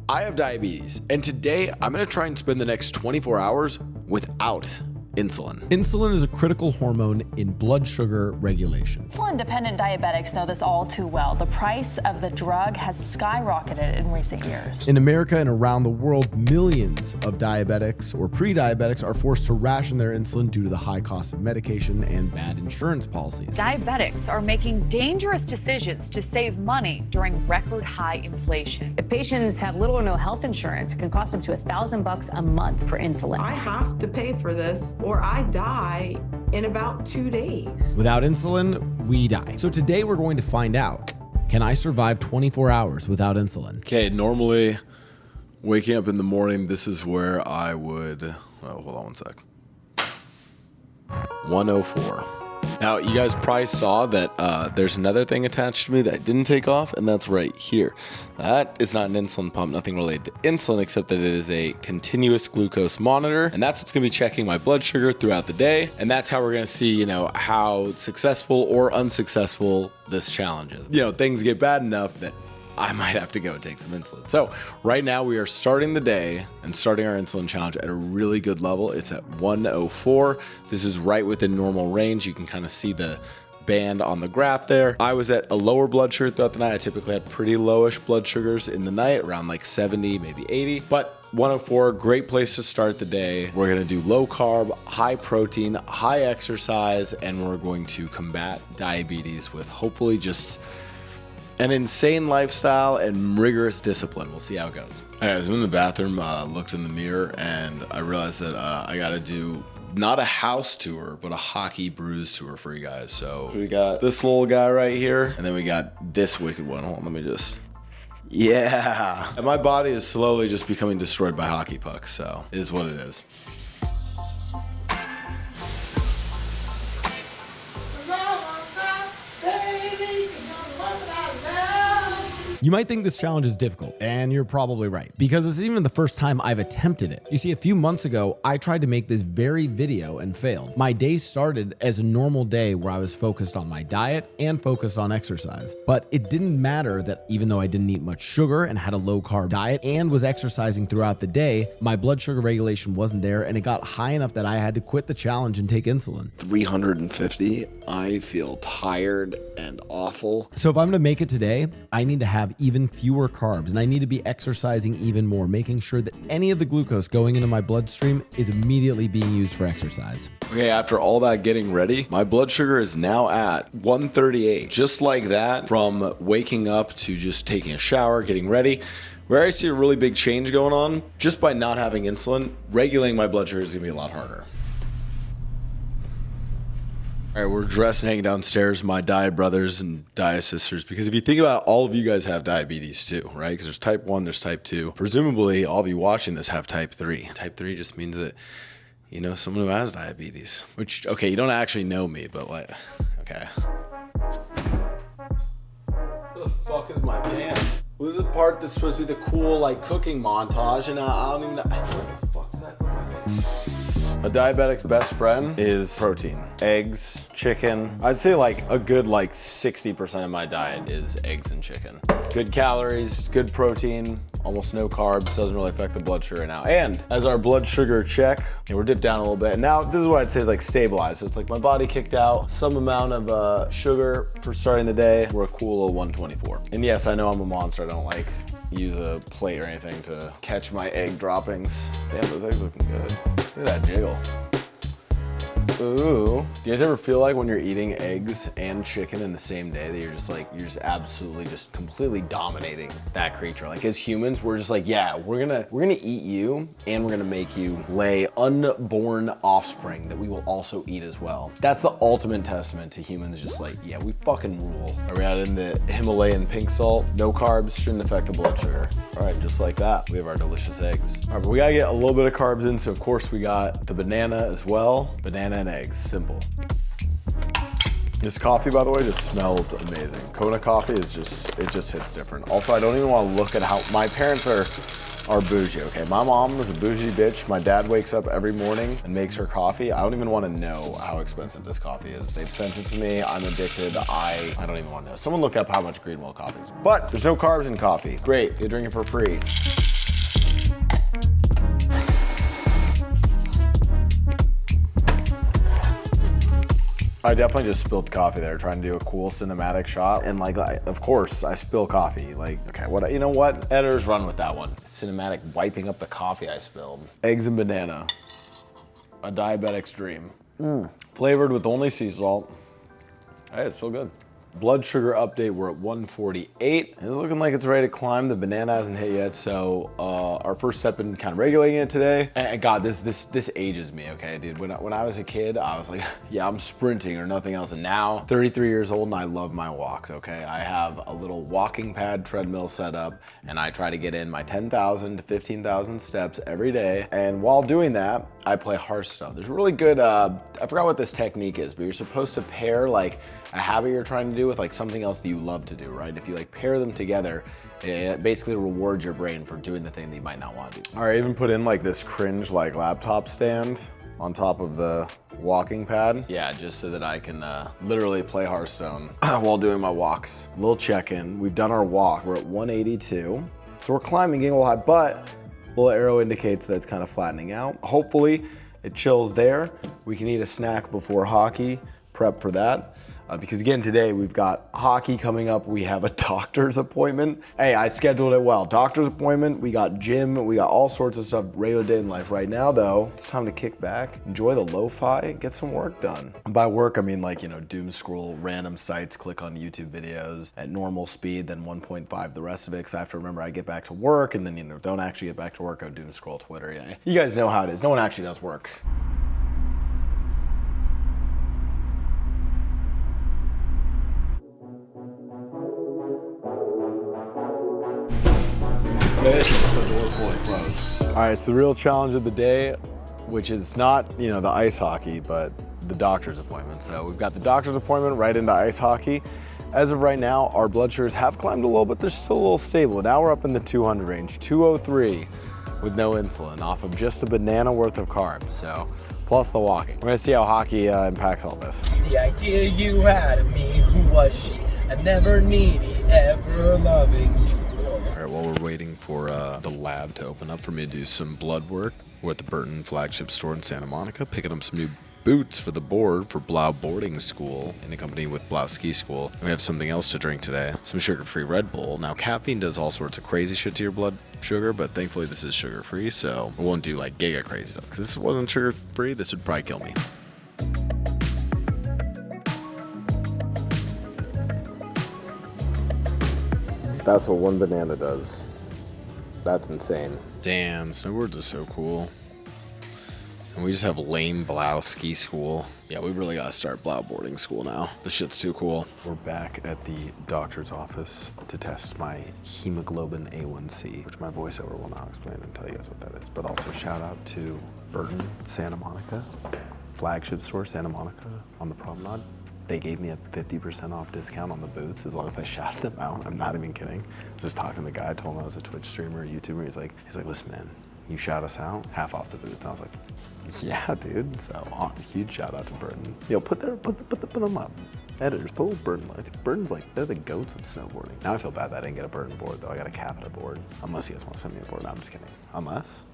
I have diabetes, and today I'm gonna try and spend the next 24 hours without insulin. Insulin is a critical hormone in blood sugar regulation. Insulin-dependent diabetics know this all too well. The price of the drug has skyrocketed in recent years. In America and around the world, millions of diabetics or pre-diabetics are forced to ration their insulin due to the high cost of medication and bad insurance policies. Diabetics are making dangerous decisions to save money during record high inflation. If patients have little or no health insurance, it can cost them to $1,000 a month for insulin. I have to pay for this or I die in about 2 days. Without insulin, we die. So today we're going to find out, can I survive 24 hours without insulin? Okay, normally waking up in the morning, this is where I would, oh, hold on one sec. 104. Now, you guys probably saw that there's another thing attached to me that I didn't take off, and that's right here. That is not an insulin pump, nothing related to insulin, except that it is a continuous glucose monitor, and that's what's gonna be checking my blood sugar throughout the day, and that's how we're gonna see, you know, how successful or unsuccessful this challenge is. You know, things get bad enough that I might have to go take some insulin. So right now we are starting the day and starting our insulin challenge at a really good level. It's at 104. This is right within normal range. You can kind of see the band on the graph there. I was at a lower blood sugar throughout the night. I typically had pretty lowish blood sugars in the night, around like 70, maybe 80, but 104, great place to start the day. We're gonna do low carb, high protein, high exercise, and we're going to combat diabetes with hopefully just an insane lifestyle and rigorous discipline. We'll see how it goes. All right, I was in the bathroom, looked in the mirror, and I realized that I gotta do not a house tour, but a hockey bruise tour for you guys. So we got this little guy right here, and then we got this wicked one. Hold on, let me just, yeah. And my body is slowly just becoming destroyed by hockey pucks, so it is what it is. You might think this challenge is difficult, and you're probably right, because this is even the first time I've attempted it. You see, a few months ago, I tried to make this very video and failed. My day started as a normal day where I was focused on my diet and focused on exercise. But it didn't matter that even though I didn't eat much sugar and had a low carb diet and was exercising throughout the day, my blood sugar regulation wasn't there, and it got high enough that I had to quit the challenge and take insulin. 350, I feel tired and awful. So if I'm gonna make it today, I need to have even fewer carbs, and I need to be exercising even more, making sure that any of the glucose going into my bloodstream is immediately being used for exercise. Okay, after all that getting ready, my blood sugar is now at 138. Just like that, from waking up to just taking a shower, getting ready, where I see a really big change going on, just by not having insulin, regulating my blood sugar is gonna be a lot harder. All right, we're dressed and hanging downstairs, my diet brothers and diet sisters, because if you think about it, all of you guys have diabetes too, right? Because there's type 1, there's type 2. Presumably, all of you watching this have type 3. Type 3 just means that, you know, someone who has diabetes, which, okay, you don't actually know me, but like, okay. Where the fuck is my pan? Well, this is the part that's supposed to be the cool, like, cooking montage, and I don't even know, where the fuck did I put my pan? A diabetic's best friend is protein. Eggs, chicken. I'd say like a good 60% of my diet is eggs and chicken. Good calories, good protein, almost no carbs, doesn't really affect the blood sugar now. And as our blood sugar check, we're dipped down a little bit. And now this is what I'd say is like stabilized. So it's like my body kicked out some amount of sugar for starting the day. We're a cool little 124. And yes, I know I'm a monster. I don't like use a plate or anything to catch my egg droppings. Damn, those eggs looking good. Look at that jiggle. Ooh. Do you guys ever feel like when you're eating eggs and chicken in the same day that you're just absolutely just completely dominating that creature? Like as humans, we're just like, yeah, we're gonna eat you and we're gonna make you lay unborn offspring that we will also eat as well. That's the ultimate testament to humans, just like, yeah, we fucking rule. Are we out in the Himalayan pink salt? No carbs, shouldn't affect the blood sugar. All right, just like that, we have our delicious eggs. All right, but we gotta get a little bit of carbs in, so of course we got the banana as well. Banana and eggs, simple. This coffee, by the way, just smells amazing. Kona coffee is it just hits different. Also, I don't even want to look at how, my parents are bougie, okay? My mom is a bougie bitch. My dad wakes up every morning and makes her coffee. I don't even want to know how expensive this coffee is. They've sent it to me, I'm addicted. I don't even want to know. Someone look up how much Greenwell coffee is. But there's no carbs in coffee. Great, you drink it for free. I definitely just spilled coffee there, trying to do a cool cinematic shot. And like, of course, I spill coffee. Like, okay, what? You know what? Editors, run with that one. Cinematic wiping up the coffee I spilled. Eggs and banana. A diabetic's dream. Flavored with only sea salt. Hey, it's so good. Blood sugar update, we're at 148. It's looking like it's ready to climb. The banana hasn't hit yet, so our first step in kind of regulating it today. And God, this ages me, okay, dude? When I was a kid, I was like, yeah, I'm sprinting or nothing else. And now, 33 years old, and I love my walks, okay? I have a little walking pad treadmill set up, and I try to get in my 10,000 to 15,000 steps every day. And while doing that, I play Hearthstone. There's a really good, I forgot what this technique is, but you're supposed to pair like a habit you're trying to do with like something else that you love to do, right? If you like pair them together, it basically rewards your brain for doing the thing that you might not want to do. All right, I even put in like this cringe like laptop stand on top of the walking pad. Yeah, just so that I can literally play Hearthstone while doing my walks. Little check-in, we've done our walk. We're at 182. So we're climbing, getting a little high, but little arrow indicates that it's kind of flattening out. Hopefully it chills there. We can eat a snack before hockey, prep for that. Because again, today we've got hockey coming up. We have a doctor's appointment. Hey, I scheduled it well. Doctor's appointment, we got gym, we got all sorts of stuff, regular day in life. Right now though, it's time to kick back, enjoy the lo-fi, get some work done. And by work, I mean like, you know, doom scroll random sites, click on YouTube videos at normal speed, then 1.5 the rest of it, because I have to remember I get back to work and then, you know, don't actually get back to work, go doom scroll Twitter. Yeah. You guys know how it is. No one actually does work. The door fully closed. All right, it's the real challenge of the day, which is not, you know, the ice hockey, but the doctor's appointment. So we've got the doctor's appointment right into ice hockey. As of right now, our blood sugars have climbed a little, but they're still a little stable. Now we're up in the 200 range, 203 with no insulin off of just a banana worth of carbs. So plus the walking. We're gonna see how hockey impacts all this. The idea you had of me, who was she? A never needy, ever loving. All right, while we're waiting for the lab to open up for me to do some blood work, we're at the Burton flagship store in Santa Monica, picking up some new boots for the board for Blau boarding school in company with Blau ski school. And we have something else to drink today, some sugar-free Red Bull. Now, caffeine does all sorts of crazy shit to your blood sugar, but thankfully this is sugar-free, so it won't do like giga crazy stuff. Because this wasn't sugar-free, this would probably kill me. That's what one banana does. That's insane. Damn, snowboards are so cool. And we just have lame Blau ski school. Yeah, we really gotta start Blau boarding school now. This shit's too cool. We're back at the doctor's office to test my hemoglobin A1C, which my voiceover will now explain and tell you guys what that is. But also shout out to Burton, Santa Monica, flagship store, Santa Monica on the promenade. They gave me a 50% off discount on the boots as long as I shouted them out. I'm not even kidding. I was just talking to the guy, I told him I was a Twitch streamer, a YouTuber. He's like, listen, man, you shout us out, half off the boots. And I was like, yeah, dude. So huge shout out to Burton. Yo, put them up. Editors, put a little Burton. I think Burton's like, they're the goats of snowboarding. Now I feel bad that I didn't get a Burton board though. I got a Capita board. Unless you guys want to send me a board. No, I'm just kidding. Unless.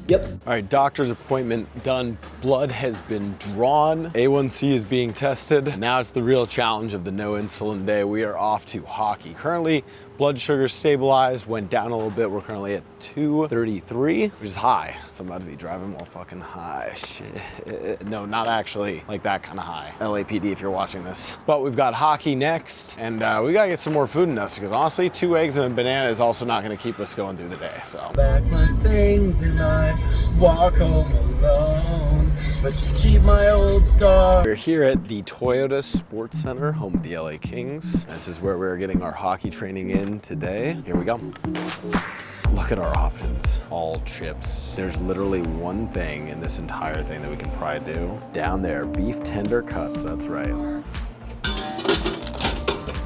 Yep. All right, doctor's appointment done. Blood has been drawn. A1C is being tested. Now it's the real challenge of the no insulin day. We are off to hockey. Currently, blood sugar stabilized, went down a little bit. We're currently at 233, which is high. So I'm about to be driving while fucking high. Shit. No, not actually like that kind of high. LAPD if you're watching this. But we've got hockey next, and we gotta get some more food in us because honestly, 2 eggs and a banana is also not gonna keep us going through the day, so. Back my things and I walk home alone, but you keep my old scar. We're here at the Toyota Sports Center, home of the LA Kings. This is where we're getting our hockey training in today. Here we go. Look at our options. All chips. There's literally one thing in this entire thing that we can probably do. It's down there, beef tender cuts, that's right.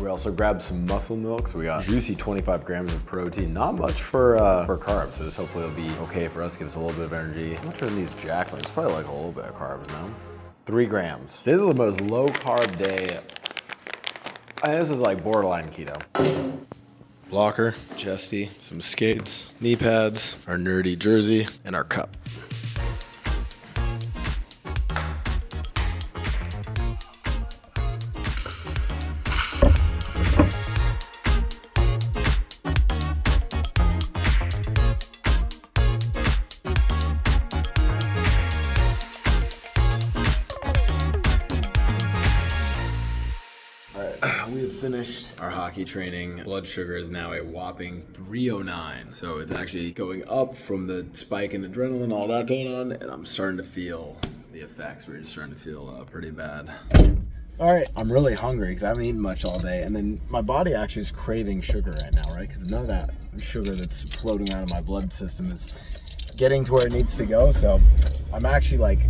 We also grabbed some muscle milk, so we got juicy 25 grams of protein. Not much for carbs, so this hopefully will be okay for us, give us a little bit of energy. I'm not sure in these Jacklings, it's probably like a little bit of carbs, no? 3 grams. This is the most low carb day. This is like borderline keto. blocker, chesty, some skates, knee pads, our nerdy jersey, and our cup. We have finished our hockey training. Blood sugar is now a whopping 309. So it's actually going up from the spike in adrenaline, all that going on, and I'm starting to feel the effects. We're just starting to feel pretty bad. All right, I'm really hungry because I haven't eaten much all day, and then my body actually is craving sugar right now, right? Because none of that sugar that's floating around in my blood system is getting to where it needs to go. So I'm actually like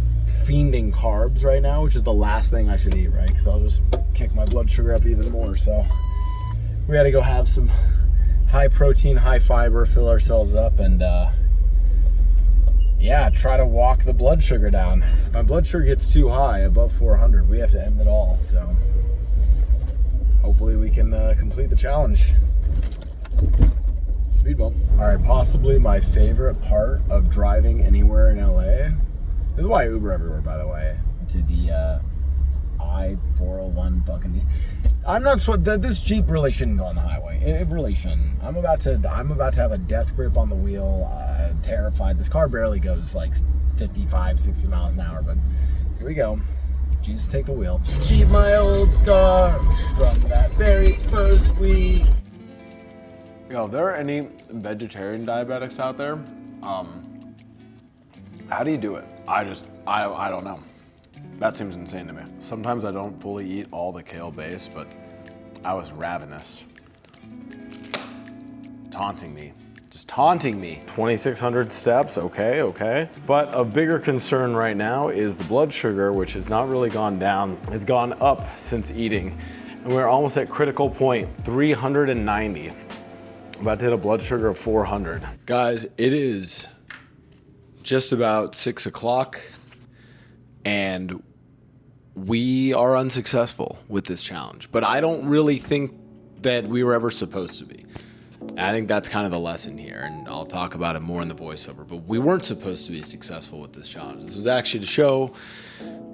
fiending carbs right now, which is the last thing I should eat, right? Because I'll just kick my blood sugar up even more. So we got to go have some high protein, high fiber, fill ourselves up, and yeah, try to walk the blood sugar down. If my blood sugar gets too high, above 400, we have to end it all. So hopefully we can complete the challenge. Speed bump. All right, possibly my favorite part of driving anywhere in LA. This is why I Uber everywhere, by the way. To the I-401 fucking. I'm not this Jeep really shouldn't go on the highway. It really shouldn't. I'm about to have a death grip on the wheel. Terrified. This car barely goes like 55, 60 miles an hour, but here we go. Jesus, take the wheel. Keep my old scar from that very first week. Yo, if there are any vegetarian diabetics out there, how do you do it? I don't know. That seems insane to me. Sometimes I don't fully eat all the kale base, but I was ravenous. Taunting me. Just taunting me. 2,600 steps, okay. But of bigger concern right now is the blood sugar, which has not really gone down. It's gone up since eating. And we're almost at critical point, 390. About to hit a blood sugar of 400. Guys, it is just about 6 o'clock and we are unsuccessful with this challenge, but I don't really think that we were ever supposed to be. I think that's kind of the lesson here, and I'll talk about it more in the voiceover, but we weren't supposed to be successful with this challenge. This was actually to show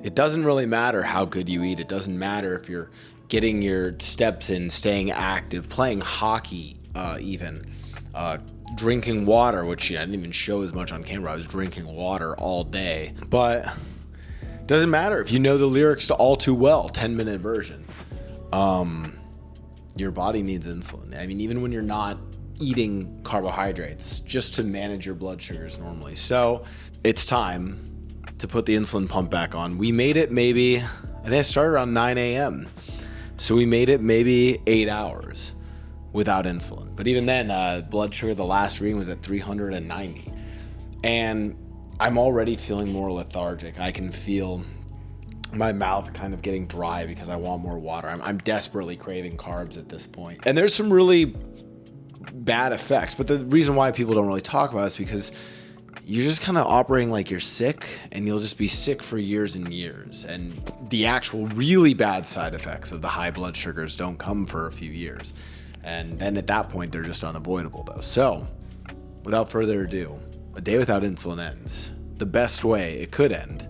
it doesn't really matter how good you eat. It doesn't matter if you're getting your steps in, staying active, playing hockey, even drinking water, which I didn't even show as much on camera. I was drinking water all day, but it doesn't matter if you know the lyrics to All Too Well, 10-minute version. Your body needs insulin. I mean, even when you're not eating carbohydrates, just to manage your blood sugars normally. So it's time to put the insulin pump back on. We made it maybe, I think I started around 9 a.m. So we made it maybe 8 hours without insulin. But even then, blood sugar, the last reading was at 390. And I'm already feeling more lethargic. I can feel my mouth kind of getting dry because I want more water. I'm desperately craving carbs at this point. And there's some really bad effects, but the reason why people don't really talk about it is because you're just kind of operating like you're sick, and you'll just be sick for years and years. And the actual really bad side effects of the high blood sugars don't come for a few years. And then at that point, they're just unavoidable though. So without further ado, a day without insulin ends the best way it could end,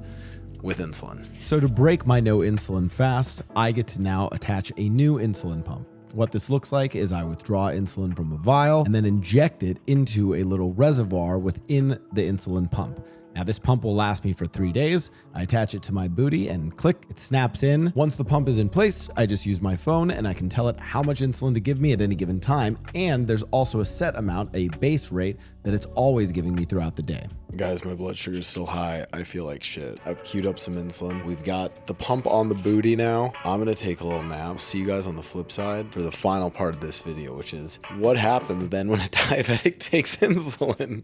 with insulin. So to break my no insulin fast, I get to now attach a new insulin pump. What this looks like is I withdraw insulin from a vial and then inject it into a little reservoir within the insulin pump. Now this pump will last me for 3 days. I attach it to my booty and click, it snaps in. Once the pump is in place, I just use my phone and I can tell it how much insulin to give me at any given time. And there's also a set amount, a base rate, that it's always giving me throughout the day. Guys, my blood sugar is still high. I feel like shit. I've queued up some insulin. We've got the pump on the booty now. I'm gonna take a little nap. See you guys on the flip side for the final part of this video, which is what happens then when a diabetic takes insulin.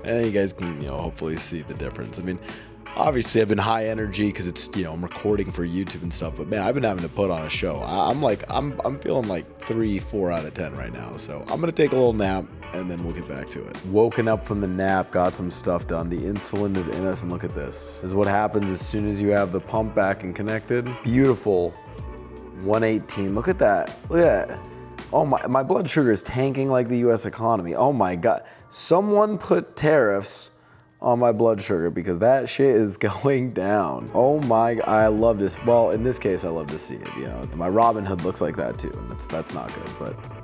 And you guys can, hopefully see the difference. I mean, obviously I've been high energy because it's, I'm recording for YouTube and stuff, but man, I've been having to put on a show. I'm feeling like 3-4 out of 10 right now. So I'm gonna take a little nap and then we'll get back to it. Woken up from the nap, got some stuff done. The insulin is in us, and look at this. This is what happens as soon as you have the pump back and connected. Beautiful 118, look at that, look at that. Oh my blood sugar is tanking like the US economy. Oh my God. Someone put tariffs on my blood sugar because that shit is going down. Oh my, I love this. Well, in this case, I love to see it. You know, my Robin Hood looks like that too, and that's not good, but